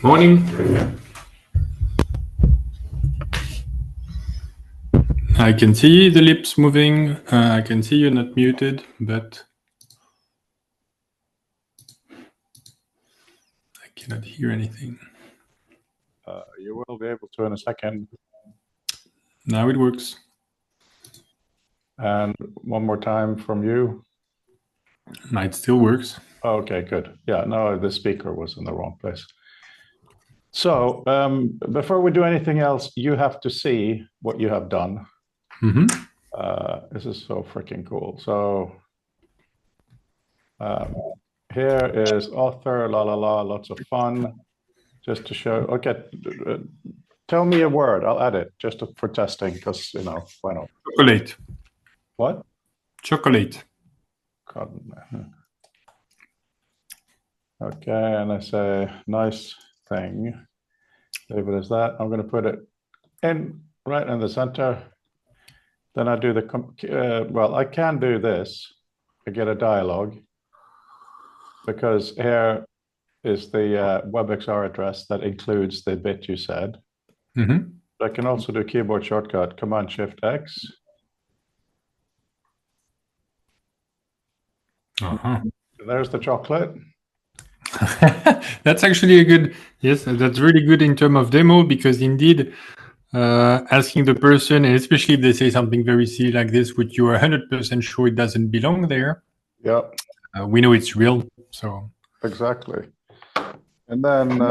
Morning. I can see the lips moving. I can see you're not muted, but I cannot hear anything. You will be able to in a second. Now it works. And one more time from you. It still works. Okay, good. Yeah, no, the speaker was in the wrong place. So before we do anything else, you have to see what you have done. This is so freaking cool. So here is author, lots of fun. Just to show, okay, tell me a word. I'll add it just for testing because, why not? Chocolate. What? Chocolate. Okay, and I say nice thing. Leave it as that. I'm going to put it in right in the center. Then I do well, I can do this. I get a dialogue because here is the WebXR address that includes the bit you said. I can also do keyboard shortcut Command-Shift-X. There's the chocolate. That's actually a good, yes, that's really good in terms of demo because indeed asking the person, and especially if they say something very silly like this, which you are 100% sure it doesn't belong there. Yeah. We know it's real, so. Exactly. And then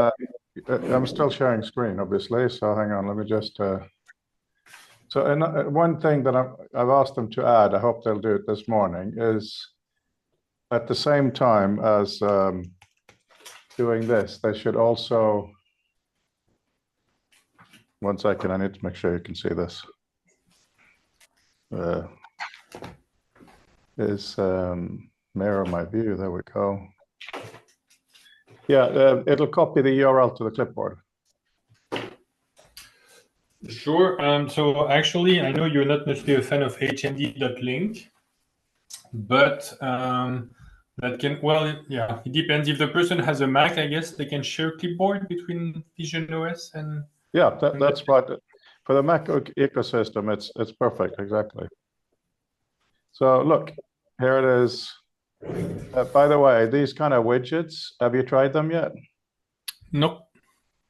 I'm still sharing screen, obviously, so hang on, let me just... So one thing that I've asked them to add, I hope they'll do it this morning, is at the same time as doing this, they should also... One second, I need to make sure you can see this. Mirror my view, there we go. Yeah, it'll copy the URL to the clipboard. Sure. So actually, I know you're not necessarily a fan of hmd.link, but that can, well, yeah, it depends. If the person has a Mac, I guess they can share clipboard between Vision OS and... Yeah, that's what, for the Mac ecosystem, it's perfect, exactly. So look, here it is. By the way, these kind of widgets, have you tried them yet? No.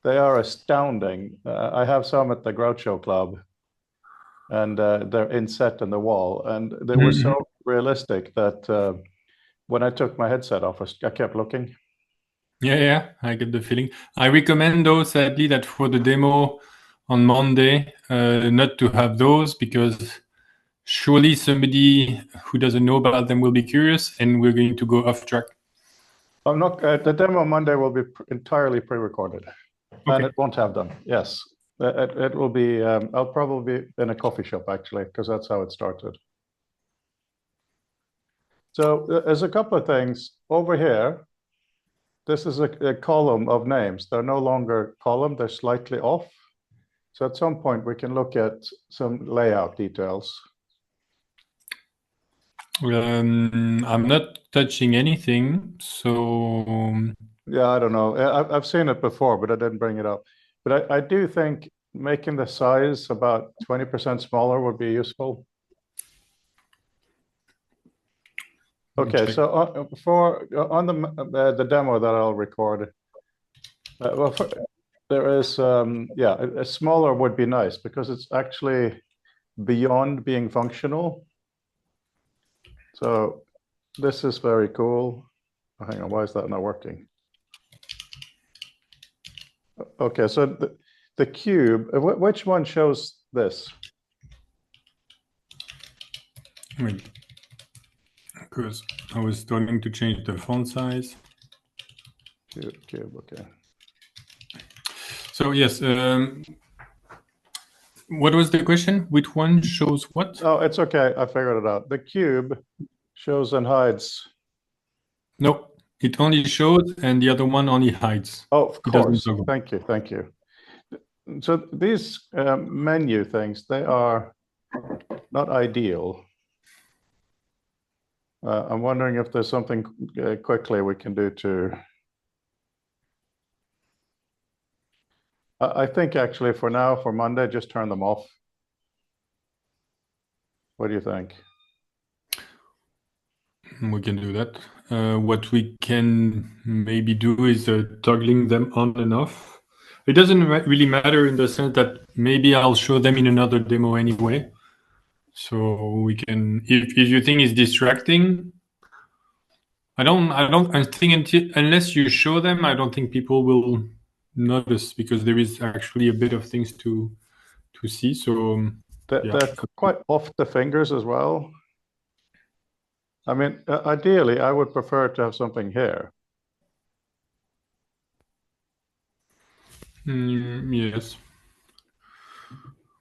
They are astounding. I have some at the Groucho Club, and they're inset in the wall, and they were so realistic that when I took my headset off, I kept looking. Yeah, I get the feeling. I recommend though, sadly, that for the demo on Monday, not to have those because surely somebody who doesn't know about them will be curious and we're going to go off track. I'm not, the demo Monday will be entirely pre-recorded. Okay. And it won't have them, yes. It will be, I'll probably be in a coffee shop actually, because that's how it started. So there's a couple of things over here. This is a column of names. They're no longer column, they're slightly off. So at some point we can look at some layout details. I'm not touching anything, so... Yeah, I don't know. I've seen it before, but I didn't bring it up. But I do think making the size about 20% smaller would be useful. Okay, so on the demo that I'll record, well, there is, yeah, a smaller would be nice because it's actually beyond being functional. So this is very cool. Oh, hang on, why is that not working? Okay, so the cube, which one shows this? Wait, because I was starting to change the font size. Cube, okay. So yes, what was the question? Which one shows what? Oh, it's okay, I figured it out. The cube shows and hides. No, it only shows and the other one only hides. Oh, of course, thank you. So these menu things, they are not ideal. I'm wondering if there's something quickly we can do to... I think actually for now, for Monday, just turn them off. What do you think? We can do that. What we can maybe do is toggling them on and off. It doesn't really matter in the sense that maybe I'll show them in another demo anyway. So we can, if you think it's distracting, I think unless you show them, I don't think people will notice because there is actually a bit of things to see. So yeah. They're quite off the fingers as well. I mean, ideally, I would prefer to have something here. Yes,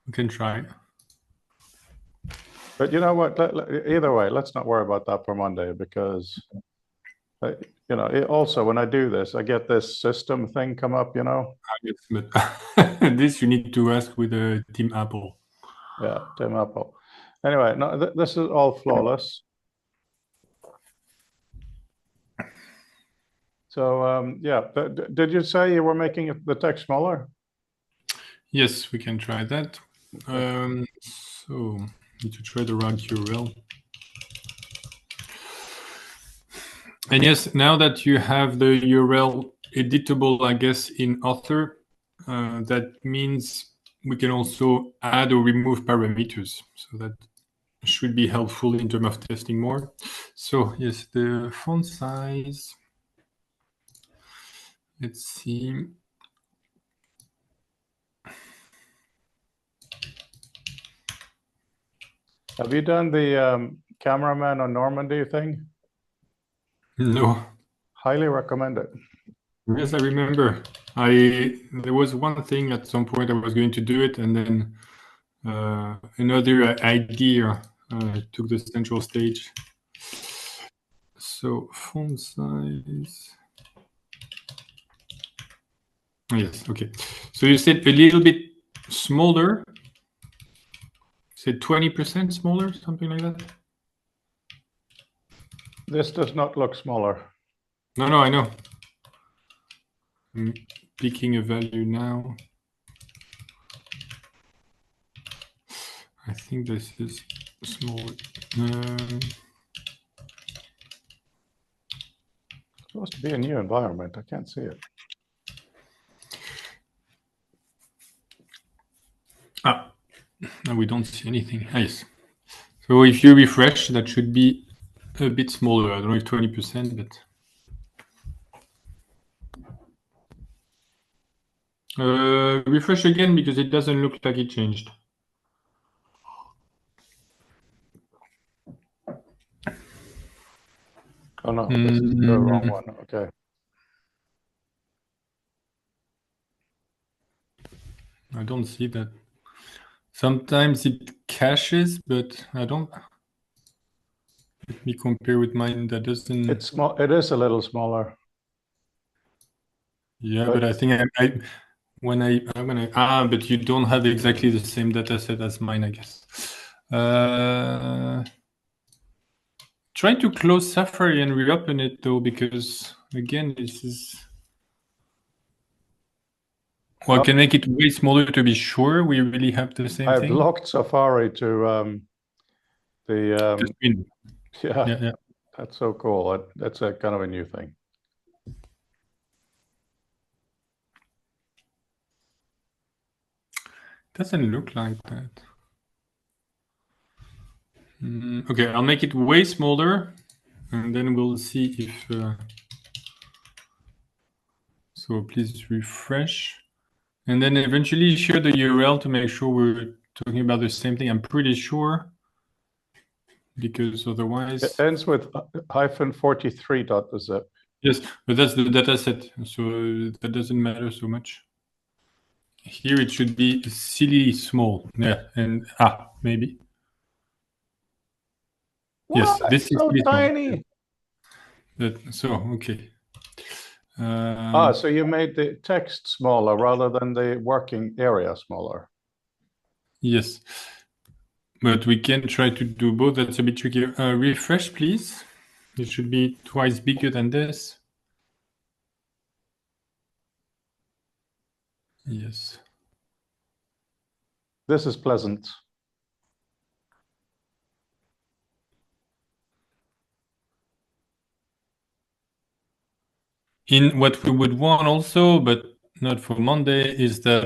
we can try. But you know what? Either way, let's not worry about that for Monday because, you know, also when I do this, I get this system thing come up, you know? Yes, but this you need to ask with Team Apple. Yeah, Team Apple. Anyway, no, this is all flawless. So yeah, did you say you were making the text smaller? Yes, we can try that. So need to try the right URL. And yes, now that you have the URL editable, I guess, in Author, that means we can also add or remove parameters. So that should be helpful in terms of testing more. So yes, the font size. Let's see. Have you done the cameraman on Normandy thing? No. Highly recommend it. Yes, I remember. There was one thing at some point I was going to do it, and then another idea took the central stage. So font size. Oh, yes, okay. So you said a little bit smaller. You said 20% smaller, something like that? This does not look smaller. No, I know. I'm picking a value now. I think this is small. It's supposed to be a new environment. I can't see it. No, we don't see anything. Yes. So if you refresh, that should be a bit smaller. I don't know if 20%, but refresh again because it doesn't look like it changed. Oh no, this is the wrong one. Okay. I don't see that. Sometimes it caches, but I don't. Let me compare with mine. That doesn't. It's small. It is a little smaller. Yeah, but I think but you don't have exactly the same data set as mine, I guess. Try to close Safari and reopen it though, because again, this is. Well, I can make it way smaller to be sure we really have the same thing. I've locked Safari to the screen. Yeah, that's so cool. That's a kind of a new thing. Doesn't look like that. Okay, I'll make it way smaller, and then we'll see if. So please refresh, and then eventually share the URL to make sure we're talking about the same thing. I'm pretty sure, because otherwise it ends with -43.zip. Yes, but that's the data set, so that doesn't matter so much. Here it should be silly small. Yeah, and maybe. What? Yes, this is so tiny. So okay. So you made the text smaller rather than the working area smaller. Yes, but we can try to do both. That's a bit tricky. Refresh, please. It should be twice bigger than this. Yes. This is pleasant. In what we would want also, but not for Monday, is that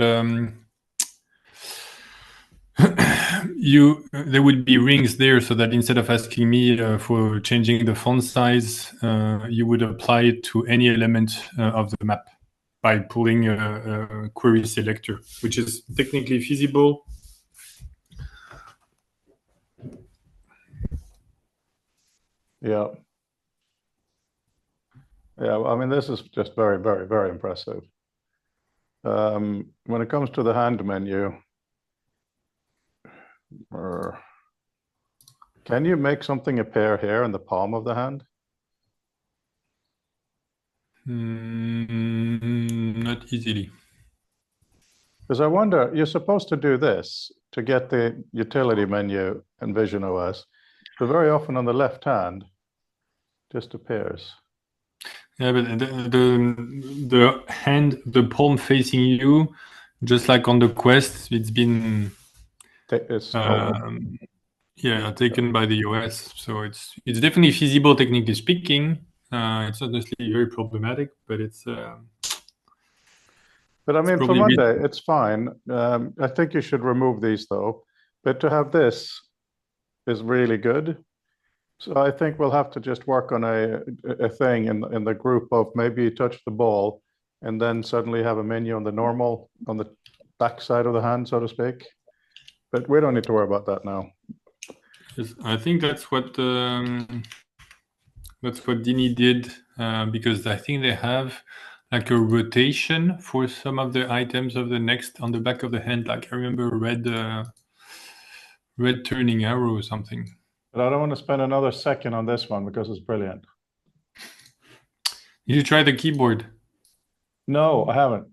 there would be rings there, so that instead of asking me for changing the font size, you would apply it to any element of the map by pulling a query selector, which is technically feasible. Yeah. Yeah, I mean, this is just very, very, very impressive. When it comes to the hand menu, can you make something appear here in the palm of the hand? Not easily. Because I wonder, you're supposed to do this to get the utility menu in Vision OS, but very often on the left hand, just appears. Yeah, but the hand, the palm facing you, just like on the Quest, it's been It's stolen. taken by the OS. So it's definitely feasible, technically speaking. It's obviously very problematic, but it's. But I mean, for probably Monday, it's fine. I think you should remove these though. But to have this is really good. So I think we'll have to just work on a thing in the group of maybe you touch the ball and then suddenly have a menu on the normal, on the back side of the hand, so to speak. But we don't need to worry about that now. I think that's what Dini did, because I think they have like a rotation for some of the items of the next on the back of the hand. Like I remember red turning arrow or something. But I don't want to spend another second on this one because it's brilliant. Did you try the keyboard? No, I haven't.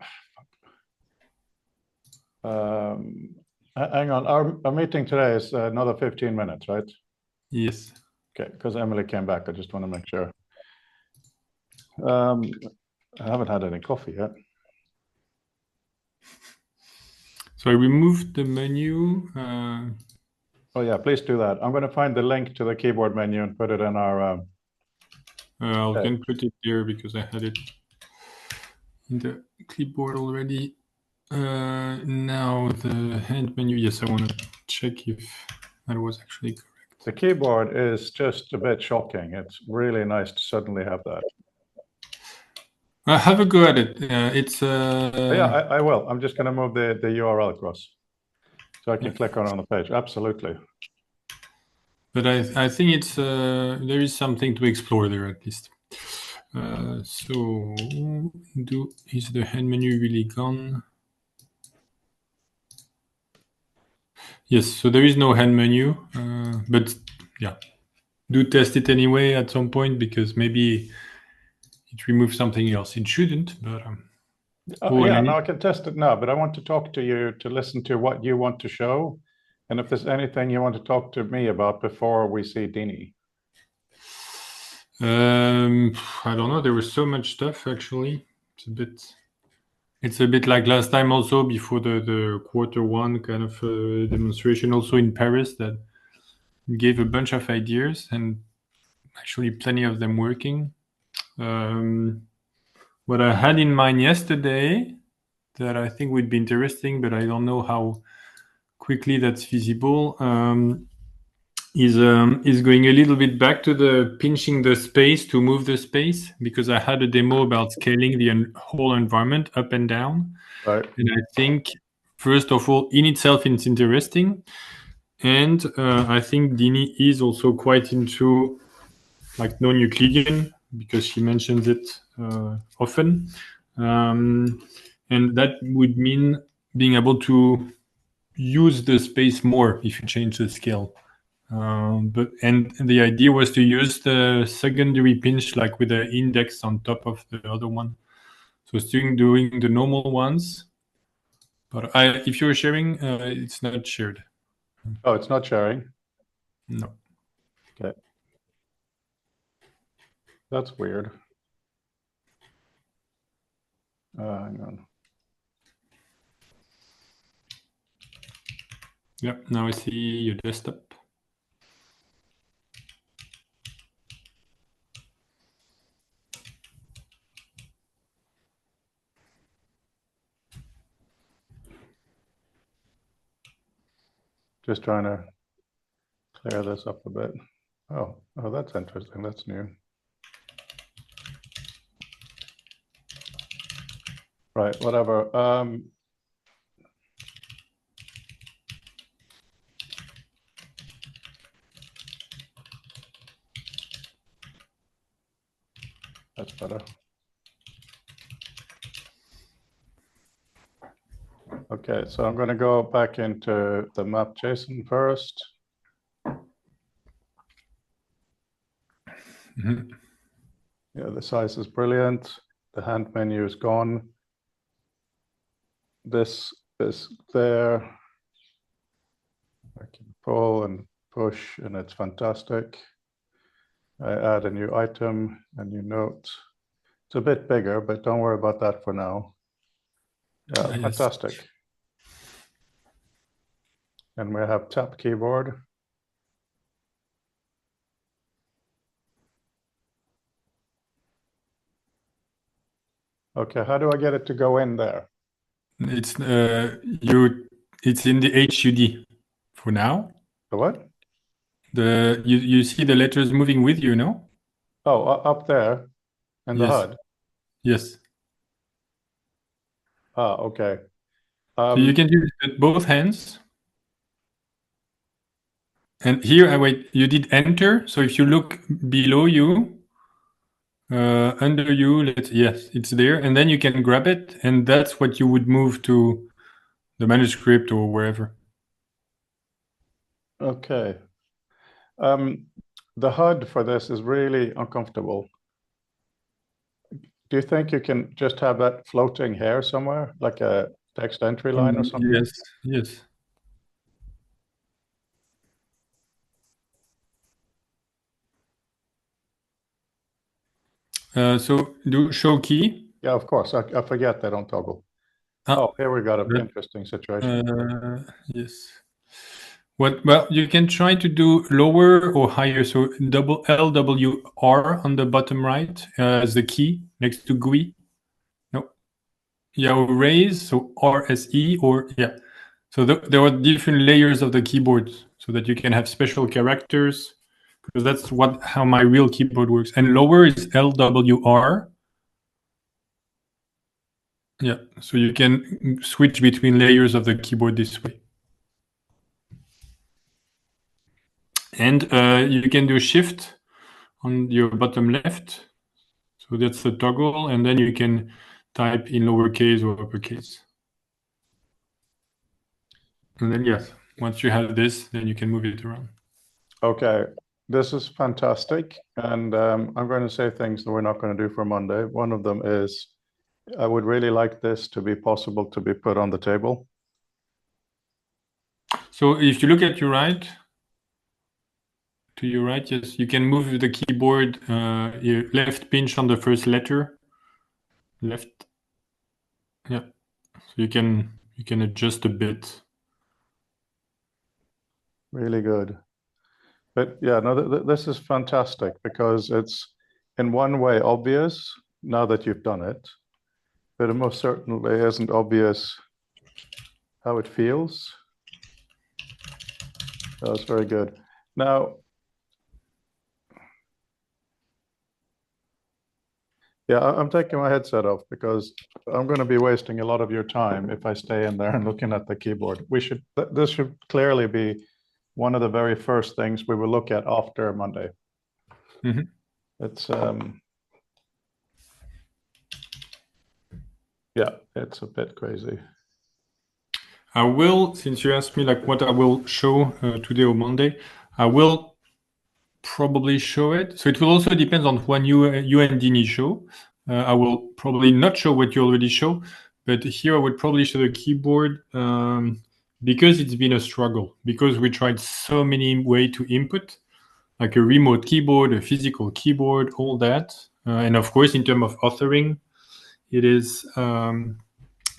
Hang on. Our meeting today is another 15 minutes, right? Yes. Okay, because Emily came back. I just want to make sure. I haven't had any coffee yet. So I removed the menu. Oh yeah, please do that. I'm going to find the link to the keyboard menu and put it in our. I can put it there because I had it in the clipboard already. Now the hand menu. Yes, I want to check if that was actually correct. The keyboard is just a bit shocking. It's really nice to suddenly have that. Have a go at it. It's. Yeah, I will. I'm just going to move the URL across so I can click on the page. Absolutely. But I think it's there is something to explore there at least. So is the hand menu really gone? Yes, so there is no hand menu, but yeah, do test it anyway at some point because maybe it removes something else. It shouldn't, but yeah, now I can test it now, but I want to talk to you to listen to what you want to show. And if there's anything you want to talk to me about before we see Dini. I don't know. There was so much stuff actually. It's a bit like last time also before the Q1 kind of demonstration also in Paris that gave a bunch of ideas and actually plenty of them working. What I had in mind yesterday that I think would be interesting, but I don't know how quickly that's feasible, is going a little bit back to the pinching the space to move the space, because I had a demo about scaling the whole environment up and down. Right. And I think, first of all, in itself, it's interesting. And I think Dini is also quite into like non-Euclidean because she mentions it often. And that would mean being able to use the space more if you change the scale. But the idea was to use the secondary pinch like with the index on top of the other one. So still doing the normal ones, but if you're sharing, it's not shared. Oh, it's not sharing? No. Okay. That's weird. Hang on. Yep, now I see your desktop. Just trying to clear this up a bit. Oh, that's interesting. That's new. Right, whatever. That's better. Okay, so I'm going to go back into the map JSON first. Mm-hmm. Yeah, the size is brilliant. The hand menu is gone. This is there. I can pull and push, and it's fantastic. I add a new item, a new note. It's a bit bigger, but don't worry about that for now. Yeah, Yes. fantastic. And we have tap keyboard. Okay, how do I get it to go in there? It's it's in the HUD for now. The what? You see the letters moving with you, no? Oh, up there in the Yes. HUD. Yes. Okay. So you can use it with both hands. And here, wait, you did enter. So if you look below you, under you, yes, it's there. And then you can grab it. And that's what you would move to the manuscript or wherever. Okay. The HUD for this is really uncomfortable. Do you think you can just have that floating here somewhere, like a text entry line or something? Yes, yes. So do show key. Yeah, of course. I forget they don't toggle. Oh, here we got an interesting situation. Yes. Well, you can try to do lower or higher. So double LWR on the bottom right as the key next to GUI. No. Yeah, or raise. So RSE or yeah. So there are different layers of the keyboard so that you can have special characters because that's how my real keyboard works. And lower is LWR. Yeah, so you can switch between layers of the keyboard this way. And you can do shift on your bottom left. So that's the toggle. And then you can type in lowercase or uppercase. And then, yes, once you have this, then you can move it around. Okay, this is fantastic. And I'm going to say things that we're not going to do for Monday. One of them is I would really like this to be possible to be put on the table. So if you look at your right, to your right, yes, you can move the keyboard, your left pinch on the first letter, left. Yeah, so you can adjust a bit. Really good. But yeah, no, this is fantastic because it's in one way obvious now that you've done it, but it most certainly isn't obvious how it feels. That was very good. Now, yeah, I'm taking my headset off because I'm going to be wasting a lot of your time if I stay in there and looking at the keyboard. This should clearly be one of the very first things we will look at after Monday. Mm-hmm. It's yeah, it's a bit crazy. I will, since you asked me like what I will show today or Monday, I will probably show it. So it will also depend on when you and Dini show. I will probably not show what you already show, but here I would probably show the keyboard because it's been a struggle, because we tried so many ways to input, like a remote keyboard, a physical keyboard, all that. And of course, in terms of authoring, it is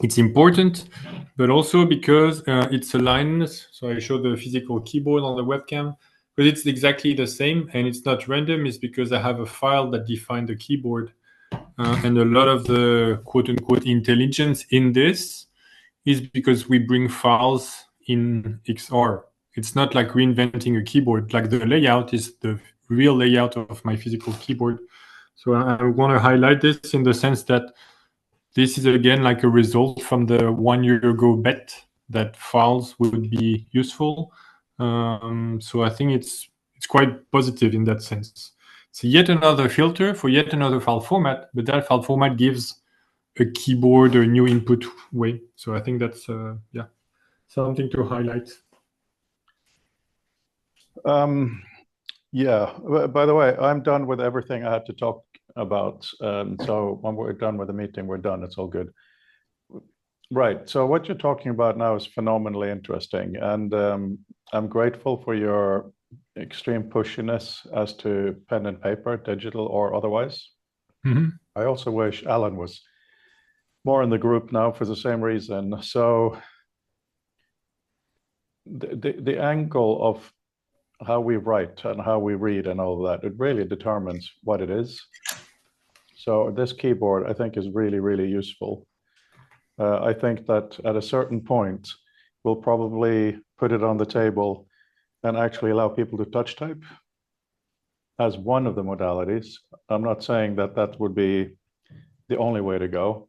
It's important, but also because it's aligned. So I show the physical keyboard on the webcam, but it's exactly the same, and it's not random. It's because I have a file that defines the keyboard, and a lot of the quote-unquote intelligence in this is because we bring files in XR. It's not like reinventing a keyboard. Like the layout is the real layout of my physical keyboard. So I want to highlight this in the sense that this is again like a result from the 1 year ago bet that files would be useful. So I think it's quite positive in that sense. It's yet another filter for yet another file format, but that file format gives a keyboard or a new input way. So I think that's something to highlight. Yeah. By the way, I'm done with everything I had to talk about. So when we're done with the meeting, we're done. It's all good. Right. So what you're talking about now is phenomenally interesting, and I'm grateful for your extreme pushiness as to pen and paper, digital or otherwise. Mm-hmm. I also wish Alan was more in the group now for the same reason. So the angle of how we write and how we read and all of that, it really determines what it is. So this keyboard, I think, is really, really useful. I think that at a certain point, we'll probably put it on the table and actually allow people to touch type as one of the modalities. I'm not saying that that would be the only way to go.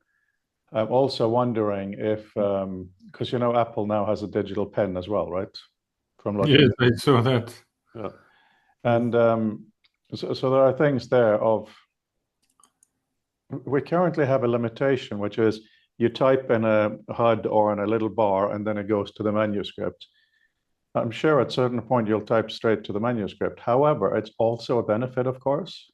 I'm also wondering if, because Apple now has a digital pen as well, right? From Logitech. Yes, I saw that. Yeah. And so there are things there of, we currently have a limitation, which is you type in a HUD or in a little bar, and then it goes to the manuscript. I'm sure at a certain point you'll type straight to the manuscript. However, it's also a benefit, of course.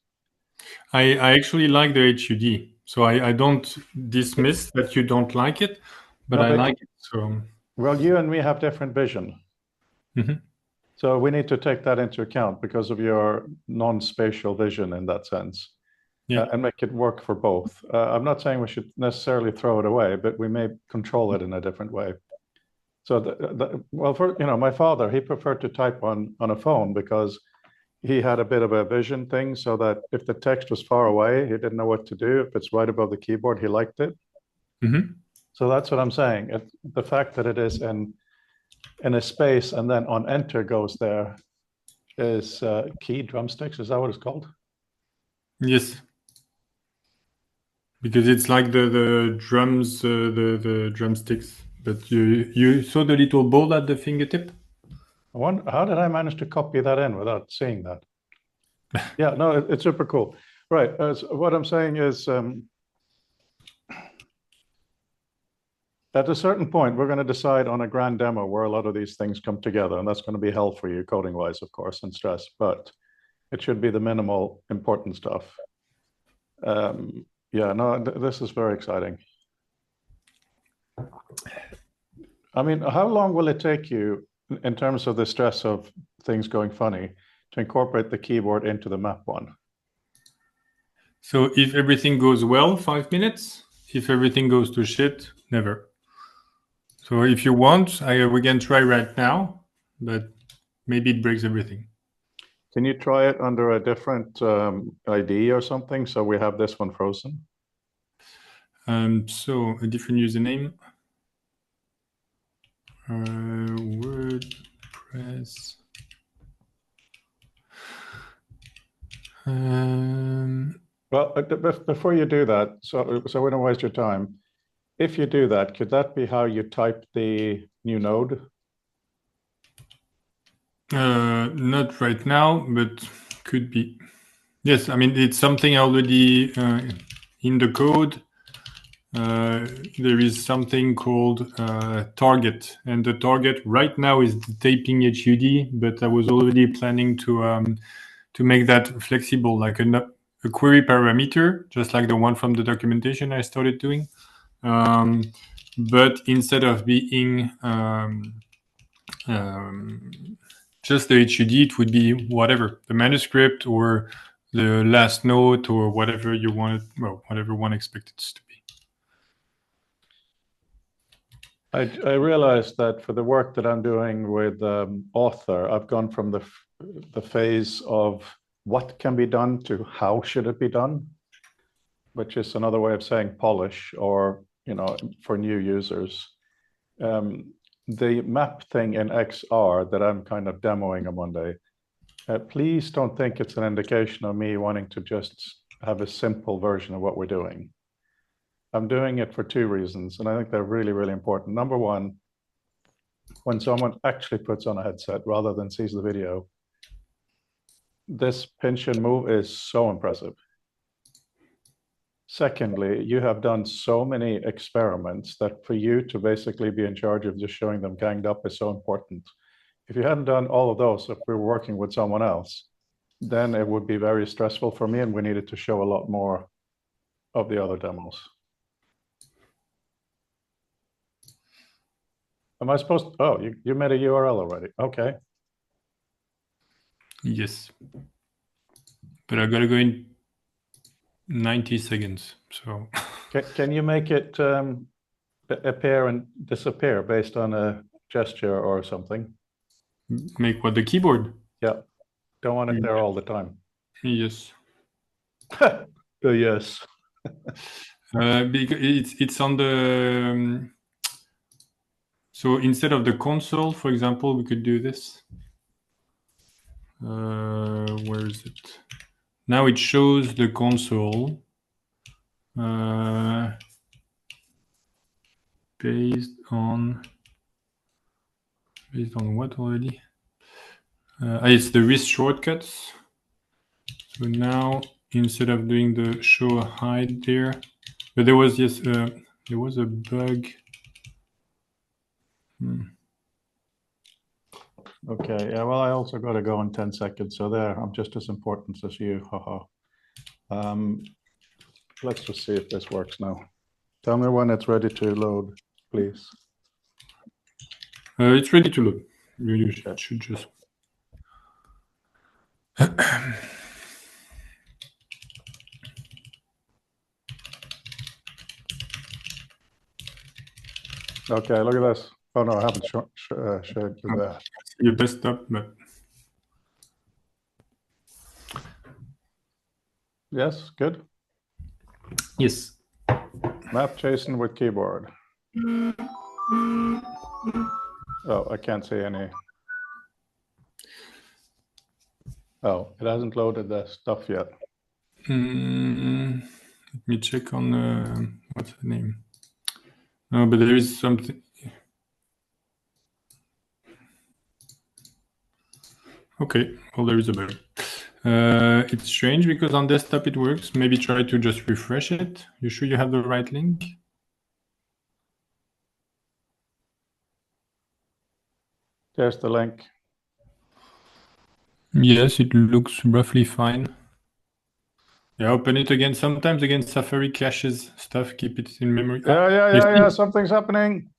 I actually like the HUD. So I don't dismiss that you don't like it, but I like it. So well, you and me have different vision. Mhm. So we need to take that into account because of your non-spatial vision in that sense. Yeah. And make it work for both. I'm not saying we should necessarily throw it away, but we may control it in a different way. So, well, for my father, he preferred to type on a phone because he had a bit of a vision thing, so that if the text was far away, he didn't know what to do. If it's right above the keyboard, he liked it. Mm-hmm. So that's what I'm saying. The fact that it is in a space and then on enter goes there is key drumsticks. Is that what it's called? Yes. Because it's like the drums, the drumsticks. But you saw the little ball at the fingertip? I wonder, how did I manage to copy that in without seeing that? Yeah, no, it's super cool. Right. So what I'm saying is, at a certain point, we're going to decide on a grand demo where a lot of these things come together, and that's going to be hell for you coding-wise, of course, and stress, but it should be the minimal important stuff. Yeah, no, this is very exciting. I mean, how long will it take you in terms of the stress of things going funny to incorporate the keyboard into the map one? So if everything goes well, 5 minutes. If everything goes to shit, never. So if you want, we can try right now, but maybe it breaks everything. Can you try it under a different ID or something so we have this one frozen? So a different username. WordPress. Well, before you do that, so we don't waste your time, if you do that, could that be how you type the new node? Not right now, but could be. Yes, I mean, it's something already in the code. There is something called target, and the target right now is the taping HUD, but I was already planning to make that flexible, like a query parameter, just like the one from the documentation I started doing. But instead of being just the HUD, it would be whatever, the manuscript or the last note or whatever you wanted, well, whatever one expected it to be. I realized that for the work that I'm doing with Author, I've gone from the phase of what can be done to how should it be done, which is another way of saying polish, or for new users. The map thing in XR that I'm kind of demoing on Monday, please don't think it's an indication of me wanting to just have a simple version of what we're doing. I'm doing it for two reasons, and I think they're really, really important. Number one, when someone actually puts on a headset rather than sees the video, this pinch and move is so impressive. Secondly, you have done so many experiments that for you to basically be in charge of just showing them ganged up is so important. If you hadn't done all of those, if we were working with someone else, then it would be very stressful for me, and we needed to show a lot more of the other demos. Am I supposed to? Oh, you made a URL already. Okay. Yes. But I gotta go in 90 seconds. So Can you make it appear and disappear based on a gesture or something? make what, the keyboard? Yeah. Don't want it there all the time. Yes. Yes. Because it's on the so instead of the console, for example, we could do this. Where is it? Now it shows the console based on what already? It's the wrist shortcuts. So now instead of doing the show hide there, but there was there was a bug. Okay. Yeah. Well, I also got to go in 10 seconds. So there, I'm just as important as you. Haha. Let's just see if this works now. Tell me when it's ready to load, please. It's ready to load. You should just. Okay, look at this. Oh no, I haven't showed you that. Your desktop, but Yes, good. yes. Map JSON with keyboard. Oh, I can't see any. Oh, it hasn't loaded the stuff yet. Let me check on what's the name. No, but there is something. Okay, well, there is a bug. It's strange because on desktop it works. Maybe try to just refresh it. You sure you have the right link? There's the link. Yes, it looks roughly fine. Yeah, open it again. Sometimes again, Safari caches stuff. Keep it in memory. Yeah. Something's happening.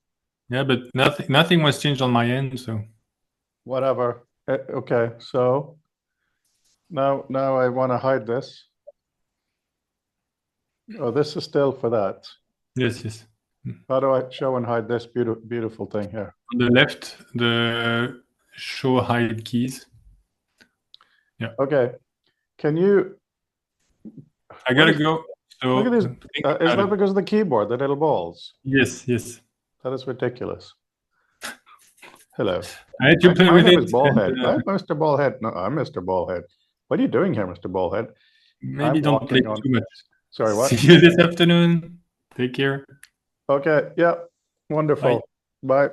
Yeah, but nothing was changed on my end. So whatever. Okay, so now I want to hide this. Oh, this is still for that. Yes. How do I show and hide this beautiful thing here? On the left, the show hide keys. Yeah. Okay. Can you? I gotta go. So look at this. Is that because of the keyboard, the little balls? Yes. That is ridiculous. Hello. I had to play with it. Ballhead. I'm Mr. Ballhead. No, I'm Mr. Ballhead. What are you doing here, Mr. Ballhead? Maybe don't play too much. Sorry, what? See you this afternoon. Take care. Okay. Yeah. Wonderful. Bye.